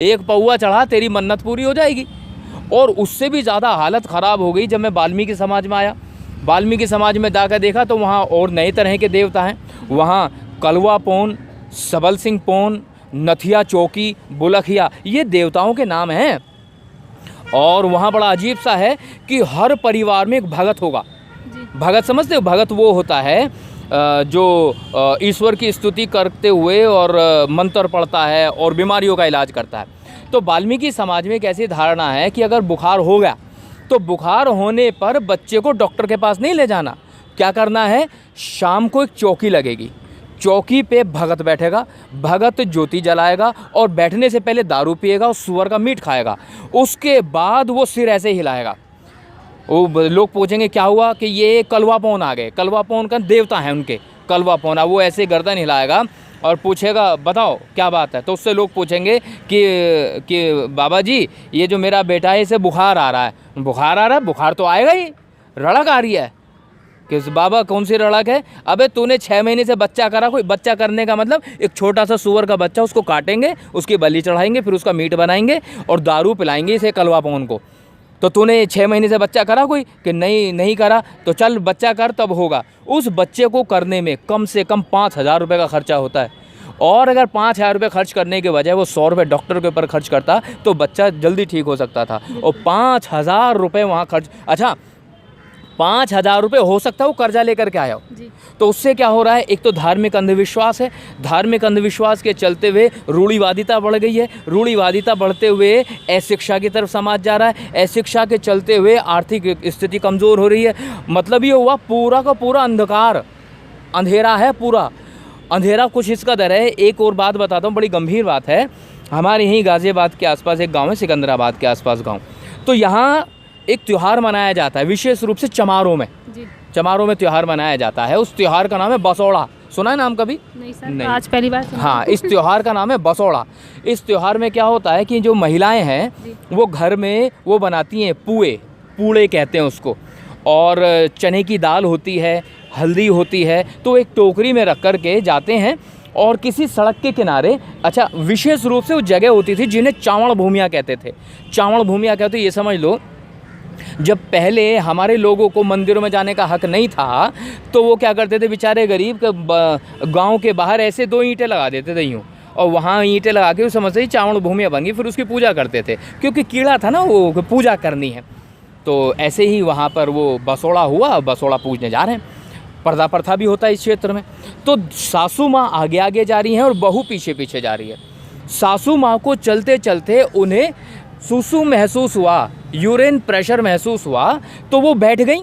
एक पौआ चढ़ा तेरी मन्नत पूरी हो जाएगी। और उससे भी ज़्यादा हालत ख़राब हो गई जब मैं वाल्मीकि समाज में आया। वाल्मीकि समाज में जाकर देखा तो वहाँ और नए तरह के देवता हैं। वहाँ कलवा पौन, सबल सिंह पौन, नथिया चौकी, बुलखिया, ये देवताओं के नाम हैं। और वहाँ बड़ा अजीब सा है कि हर परिवार में एक भगत होगा। भगत समझते हो? भगत वो होता है जो ईश्वर की स्तुति करते हुए और मंत्र पढ़ता है और बीमारियों का इलाज करता है। तो वाल्मीकि समाज में एक ऐसी धारणा है कि अगर बुखार हो गया तो बुखार होने पर बच्चे को डॉक्टर के पास नहीं ले जाना। क्या करना है? शाम को एक चौकी लगेगी, चौकी पे भगत बैठेगा, भगत ज्योति जलाएगा और बैठने से पहले दारू पिएगा और सुअर का मीट खाएगा। उसके बाद वो सिर ऐसे हिलाएगा। वो लोग पूछेंगे क्या हुआ, कि ये कलवा पौन आ गए। कलवा पौन का देवता है उनके, कलवा पौन। वो ऐसे गर्दन हिलाएगा और पूछेगा बताओ क्या बात है। तो उससे लोग पूछेंगे कि बाबा जी ये जो मेरा बेटा है इसे बुखार आ रहा है। बुखार आ रहा है? बुखार तो आएगा ही, रड़क आ रही है। कि बाबा कौन सी रड़क है? अबे तूने 6 महीने से बच्चा करा। कोई बच्चा करने का मतलब एक छोटा सा सुअर का बच्चा, उसको काटेंगे, उसकी बलि चढ़ाएंगे, फिर उसका मीट बनाएंगे और दारू पिलाएंगे इसे कलवा पौन को। तो तूने 6 महीने से बच्चा करा कोई? कि नहीं करा। तो चल बच्चा कर तब होगा। उस बच्चे को करने में कम से कम 5,000 रुपये का खर्चा होता है। और अगर 5,000 रुपये खर्च करने के बजाय वो 100 रुपये डॉक्टर के ऊपर खर्च करता तो बच्चा जल्दी ठीक हो सकता था। और 5,000 रुपये वहाँ खर्च, अच्छा 5,000 रुपये हो सकता है वो कर्जा लेकर के आया हो। तो उससे क्या हो रहा है? एक तो धार्मिक अंधविश्वास है। धार्मिक अंधविश्वास के चलते हुए रूढ़िवादिता बढ़ गई है। रूढ़िवादिता बढ़ते हुए अशिक्षा की तरफ समाज जा रहा है। अशिक्षा के चलते हुए आर्थिक स्थिति कमज़ोर हो रही है। मतलब ये हुआ पूरा का पूरा अंधकार, अंधेरा है पूरा। अंधेरा कुछ इस कदर है। एक और बात बताता हूँ, बड़ी गंभीर बात है। हमारे यहीं गाज़ियाबाद के आसपास एक गांव है, सिकंदराबाद के आसपास गांव। तो यहाँ एक त्यौहार मनाया जाता है, विशेष रूप से चमारों में। चमारों में त्यौहार मनाया जाता है। उस त्यौहार का नाम है बसौड़ा। सुना है नाम कभी? नहीं सर, नहीं। आज पहली बार सुना। हाँ, इस त्यौहार का नाम है बसौड़ा। इस त्यौहार में क्या होता है कि जो महिलाएं हैं वो घर में वो बनाती हैं पूड़े कहते हैं उसको। और चने की दाल होती है, हल्दी होती है। तो एक टोकरी में रख कर के जाते हैं और किसी सड़क के किनारे, अच्छा विशेष रूप से वो जगह होती थी जिन्हें चावड़ भूमियाँ कहते थे। चावड़ भूमियाँ कहते, ये समझ लो जब पहले हमारे लोगों को मंदिरों में जाने का हक नहीं था तो वो क्या करते थे बेचारे गरीब, गांव के बाहर ऐसे 2 ईंटें लगा देते थे यूँ, और वहाँ ईंटें लगा के उस समझते ही चावड़ भूमियाँ बन गई। फिर उसकी पूजा करते थे क्योंकि कीड़ा था ना, वो पूजा करनी है। तो ऐसे ही वहाँ पर वो बसौड़ा हुआ, बसौड़ा पूजने जा रहे हैं। पर्दा प्रथा भी होता है इस क्षेत्र में। तो सासू माँ आगे आगे जा रही हैं और बहू पीछे पीछे जा रही है। सासू माँ को चलते चलते उन्हें सुसु महसूस हुआ, यूरिन प्रेशर महसूस हुआ, तो वो बैठ गई।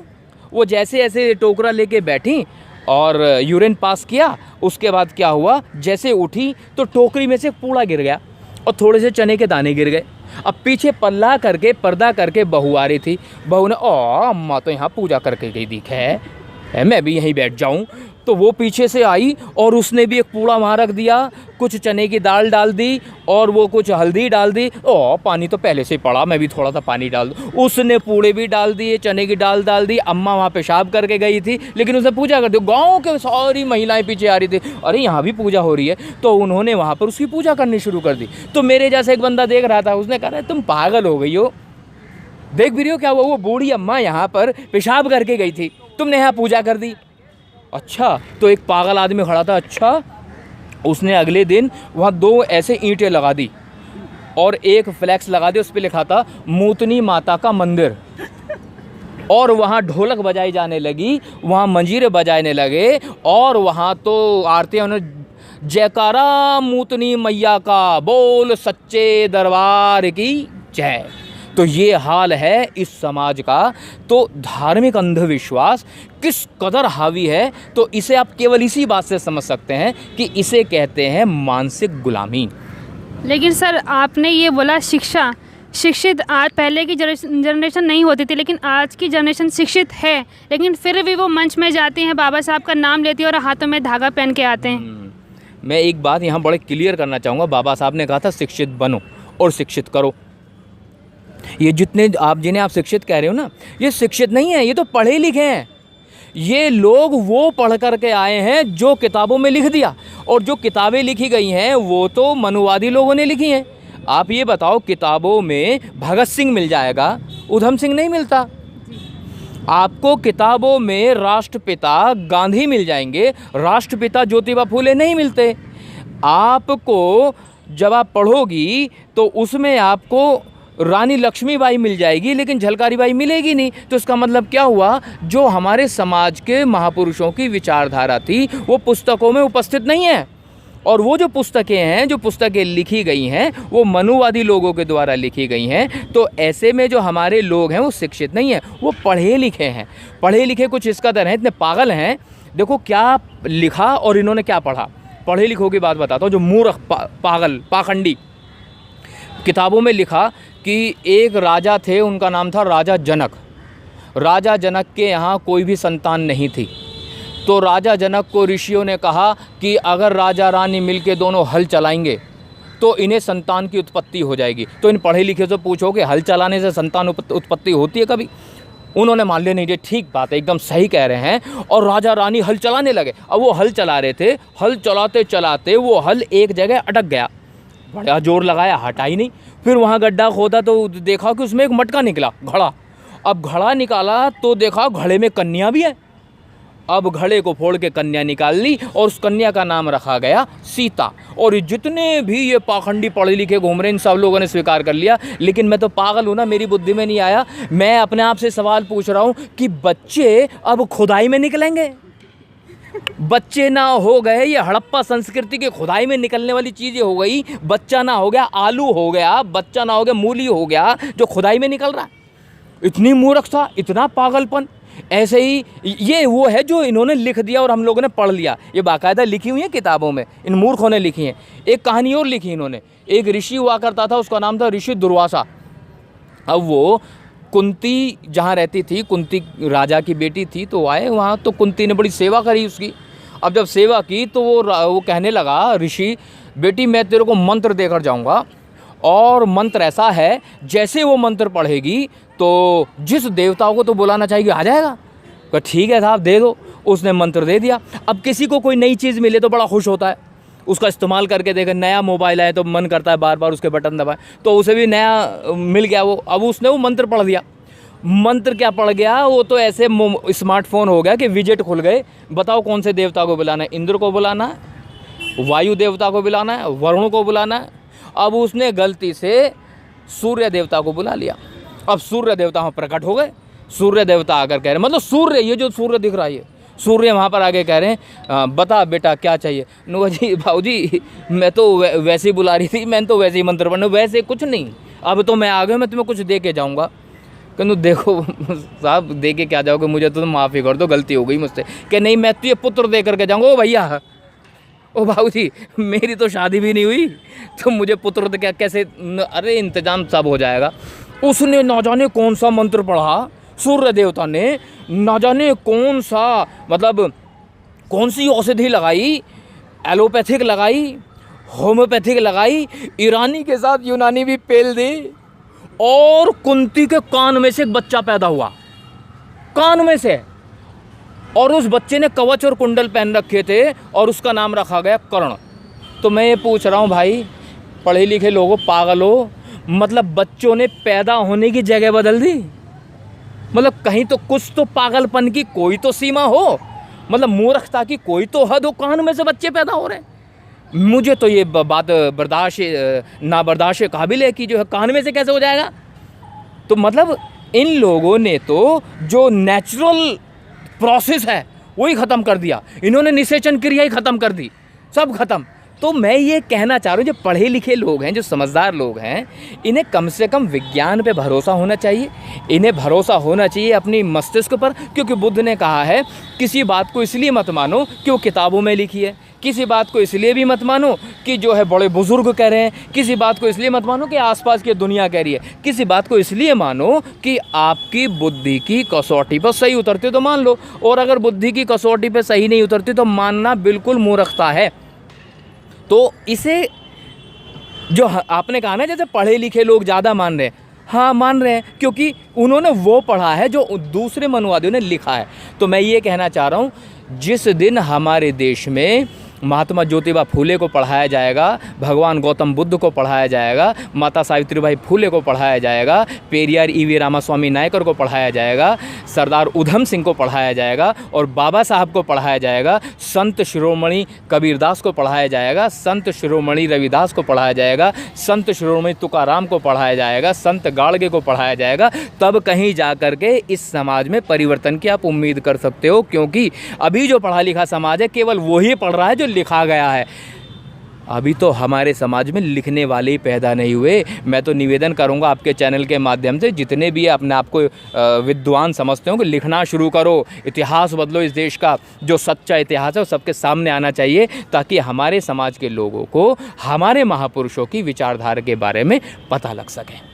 वो जैसे ऐसे टोकरा लेके बैठी और यूरिन पास किया। उसके बाद क्या हुआ, जैसे उठी तो टोकरी में से पूड़ा गिर गया और थोड़े से चने के दाने गिर गए। अब पीछे पल्ला करके पर्दा करके बहू आ रही थी। बहू ने अम्मा तो यहाँ पूजा करके गई दिखे है, मैं भी यहीं बैठ जाऊँ। तो वो पीछे से आई और उसने भी एक पूड़ा वहाँ रख दिया, कुछ चने की दाल डाल दी और वो कुछ हल्दी डाल दी। पानी तो पहले से पड़ा, मैं भी थोड़ा सा पानी डाल दूँ। उसने पूड़े भी डाल दिए, चने की दाल डाल दी। अम्मा वहाँ पेशाब करके गई थी लेकिन उसने पूजा कर दी। गाँव के सारी महिलाएं पीछे आ रही थी, अरे यहाँ भी पूजा हो रही है। तो उन्होंने वहाँ पर उसकी पूजा करनी शुरू कर दी। तो मेरे जैसे एक बंदा देख रहा था, उसने कहा तुम पागल हो गई हो, देख भी रही हो क्या हुआ? वो बूढ़ी अम्मा यहाँ पर पेशाब करके गई थी, तुमने यहाँ पूजा कर दी। अच्छा, तो एक पागल आदमी खड़ा था। अच्छा, उसने अगले दिन वहाँ 2 ऐसे ईंटें लगा दी और एक फ्लैक्स लगा दी, उस पर लिखा था मूतनी माता का मंदिर। और वहाँ ढोलक बजाई जाने लगी, वहाँ मंजीरे बजाने लगे और वहाँ तो आरतियाँ, उन्होंने जयकारा मूतनी मैया का, बोल सच्चे दरबार की जय। तो ये हाल है इस समाज का। तो धार्मिक अंधविश्वास किस कदर हावी है, तो इसे आप केवल इसी बात से समझ सकते हैं कि इसे कहते हैं मानसिक गुलामी। लेकिन सर आपने ये बोला शिक्षित आज पहले की जनरेशन नहीं होती थी, लेकिन आज की जनरेशन शिक्षित है, लेकिन फिर भी वो मंच में जाते हैं, बाबा साहब का नाम लेते हैं और हाथों में धागा पहन के आते हैं। मैं एक बात यहाँ बड़े क्लियर करना चाहूँगा। बाबा साहब ने कहा था शिक्षित बनो और शिक्षित करो। ये जिन्हें आप शिक्षित कह रहे हो ना, ये शिक्षित नहीं है, ये तो पढ़े लिखे हैं। ये लोग वो पढ़ कर के आए हैं जो किताबों में लिख दिया, और जो किताबें लिखी गई हैं वो तो मनुवादी लोगों ने लिखी हैं। आप ये बताओ, किताबों में भगत सिंह मिल जाएगा, उधम सिंह नहीं मिलता। आपको किताबों में राष्ट्रपिता गांधी मिल जाएंगे, राष्ट्रपिता ज्योतिबा फूले नहीं मिलते। आपको जब आप पढ़ोगी तो उसमें आपको रानी लक्ष्मीबाई मिल जाएगी, लेकिन झलकारी बाई मिलेगी नहीं। तो इसका मतलब क्या हुआ, जो हमारे समाज के महापुरुषों की विचारधारा थी वो पुस्तकों में उपस्थित नहीं है। और वो जो पुस्तकें हैं, जो पुस्तकें लिखी गई हैं, वो मनुवादी लोगों के द्वारा लिखी गई हैं। तो ऐसे में जो हमारे लोग हैं वो शिक्षित नहीं हैं, वो पढ़े लिखे हैं। पढ़े लिखे कुछ इस कदर हैं, इतने पागल हैं। देखो क्या लिखा और इन्होंने क्या पढ़ा। पढ़े लिखों की बात बताता हूँ, जो मूर्ख पागल पाखंडी, किताबों में लिखा कि एक राजा थे, उनका नाम था राजा जनक। राजा जनक के यहाँ कोई भी संतान नहीं थी। तो राजा जनक को ऋषियों ने कहा कि अगर राजा रानी मिलके दोनों हल चलाएंगे तो इन्हें संतान की उत्पत्ति हो जाएगी। तो इन पढ़े लिखे से पूछो कि हल चलाने से संतान उत्पत्ति होती है कभी? उन्होंने मान लिया नहीं, ये ठीक बात है, एकदम सही कह रहे हैं। और राजा रानी हल चलाने लगे। अब वो हल चला रहे थे, हल चलाते चलाते वो हल एक जगह अटक गया। बड़ा जोर लगाया, हटा ही नहीं। फिर वहाँ गड्ढा खोदा तो देखा कि उसमें एक मटका निकला, घड़ा। अब घड़ा निकाला तो देखा घड़े में कन्या भी है। अब घड़े को फोड़ के कन्या निकाल ली और उस कन्या का नाम रखा गया सीता। और जितने भी ये पाखंडी पढ़े लिखे घूम रहे हैं, इन सब लोगों ने स्वीकार कर लिया। लेकिन मैं तो पागल हूँ ना, मेरी बुद्धि में नहीं आया। मैं अपने आप से सवाल पूछ रहा हूँ कि बच्चे अब खुदाई में निकलेंगे? बच्चे ना हो गए, ये हड़प्पा संस्कृति के खुदाई में निकलने वाली चीज़ें हो गई। बच्चा ना हो गया आलू हो गया, बच्चा ना हो गया मूली हो गया, जो खुदाई में निकल रहा है। इतनी मूर्खता, इतना पागलपन। ऐसे ही ये वो है जो इन्होंने लिख दिया और हम लोगों ने पढ़ लिया। ये बाकायदा लिखी हुई है किताबों में, इन मूर्खों ने लिखी हैं। एक कहानी और लिखी इन्होंने। एक ऋषि हुआ करता था, उसका नाम था ऋषि दुर्वासा। अब वो कुंती जहाँ रहती थी, कुंती राजा की बेटी थी, तो आए वहाँ, तो कुंती ने बड़ी सेवा करी उसकी। अब जब सेवा की तो वो कहने लगा, ऋषि बेटी मैं तेरे को मंत्र देकर जाऊँगा, और मंत्र ऐसा है जैसे वो मंत्र पढ़ेगी तो जिस देवता को तो बुलाना चाहिए आ जाएगा। तो ठीक है साहब, दे दो। उसने मंत्र दे दिया। अब किसी को कोई नई चीज़ मिले तो बड़ा खुश होता है, उसका इस्तेमाल करके देखे। नया मोबाइल आए तो मन करता है बार बार उसके बटन दबाए, तो उसे भी नया मिल गया वो। अब उसने वो मंत्र पढ़ दिया। मंत्र क्या पढ़ गया, वो तो ऐसे स्मार्टफोन हो गया कि विजेट खुल गए। बताओ कौन से देवता को बुलाना है? इंद्र को बुलाना है, वायु देवता को बुलाना है, वरुण को बुलाना है। अब उसने गलती से सूर्य देवता को बुला लिया। अब सूर्य देवता वहाँ प्रकट हो गए। सूर्य देवता आकर कह रहे, मतलब सूर्य, ये जो सूर्य दिख रहा है, ये सूर्य वहाँ पर आगे कह रहे हैं बता बेटा क्या चाहिए। नुआ जी भाऊजी मैं तो वैसे ही बुला रही थी, मैंने तो वैसे ही मंत्र पढ़ना, वैसे कुछ नहीं। अब तो मैं आ गया, मैं तुम्हें कुछ दे के जाऊँगा। कहूँ देखो साहब, दे के क्या जाओगे, मुझे तो माफ़ी कर दो, गलती हो गई मुझसे। कि नहीं मैं तो ये पुत्र दे करके जाऊँगा। ओ भैया, ओ भाऊजी मेरी तो शादी भी नहीं हुई, तो मुझे पुत्र तो क्या कैसे? अरे इंतजाम सब हो जाएगा। उसने ना जाने कौन सा मंत्र पढ़ा, सूर्य देवता ने ना जाने कौन सा, मतलब कौन सी औषधि लगाई, एलोपैथिक लगाई, होम्योपैथिक लगाई, ईरानी के साथ यूनानी भी पेल दी, और कुंती के कान में से एक बच्चा पैदा हुआ, कान में से। और उस बच्चे ने कवच और कुंडल पहन रखे थे और उसका नाम रखा गया कर्ण। तो मैं ये पूछ रहा हूँ भाई, पढ़े लिखे लोगों, पागलों, मतलब बच्चों ने पैदा होने की जगह बदल दी। मतलब कहीं तो कुछ तो पागलपन की कोई तो सीमा हो, मतलब मूर्खता की कोई तो हद हो। कान में से बच्चे पैदा हो रहे हैं। मुझे तो ये बात ना बर्दाश्त काबिल है कि जो है कान में से कैसे हो जाएगा। तो मतलब इन लोगों ने तो जो नेचुरल प्रोसेस है वही ख़त्म कर दिया। इन्होंने निषेचन क्रिया ही ख़त्म कर दी, सब ख़त्म। तो मैं ये कहना चाह रहा हूँ, जो पढ़े लिखे लोग हैं, जो समझदार लोग हैं, इन्हें कम से कम विज्ञान पे भरोसा होना चाहिए। इन्हें भरोसा होना चाहिए अपनी मस्तिष्क पर, क्योंकि बुद्ध ने कहा है किसी बात को इसलिए मत मानो कि वो किताबों में लिखी है, किसी बात को इसलिए भी मत मानो कि जो है बड़े बुजुर्ग कह रहे हैं, किसी बात को इसलिए मत मानो कि आसपास की दुनिया कह रही है, किसी बात को इसलिए मानो कि आपकी बुद्धि की कसौटी पर सही उतरती तो मान लो, और अगर बुद्धि की कसौटी पर सही नहीं उतरती तो मानना बिल्कुल मूर्खता है। तो इसे जो आपने कहा ना, जैसे पढ़े लिखे लोग ज़्यादा मान रहे हैं, हाँ मान रहे हैं, क्योंकि उन्होंने वो पढ़ा है जो दूसरे मनुवादियों ने लिखा है। तो मैं ये कहना चाह रहा हूँ, जिस दिन हमारे देश में महात्मा ज्योतिबा फूले को पढ़ाया जाएगा, भगवान गौतम बुद्ध को पढ़ाया जाएगा, माता सावित्रीबाई फूले को पढ़ाया जाएगा, पेरियार ईवी रामास्वामी नायकर को पढ़ाया जाएगा, सरदार उधम सिंह को पढ़ाया जाएगा और बाबा साहब को पढ़ाया जाएगा, संत शिरोमणि कबीरदास को पढ़ाया जाएगा, संत शिरोमणि रविदास को पढ़ाया जाएगा, संत शिरोमणि तुकाराम को पढ़ाया जाएगा, संत गाड़गे को पढ़ाया जाएगा, तब कहीं जा कर के इस समाज में परिवर्तन की आप उम्मीद कर सकते हो। क्योंकि अभी जो पढ़ा लिखा समाज है केवल वही पढ़ रहा है जो लिखा गया है। अभी तो हमारे समाज में लिखने वाले ही पैदा नहीं हुए। मैं तो निवेदन करूंगा आपके चैनल के माध्यम से, जितने भी अपने आप को विद्वान समझते हो कि लिखना शुरू करो, इतिहास बदलो। इस देश का जो सच्चा इतिहास है वो सबके सामने आना चाहिए, ताकि हमारे समाज के लोगों को हमारे महापुरुषों की विचारधारा के बारे में पता लग सके।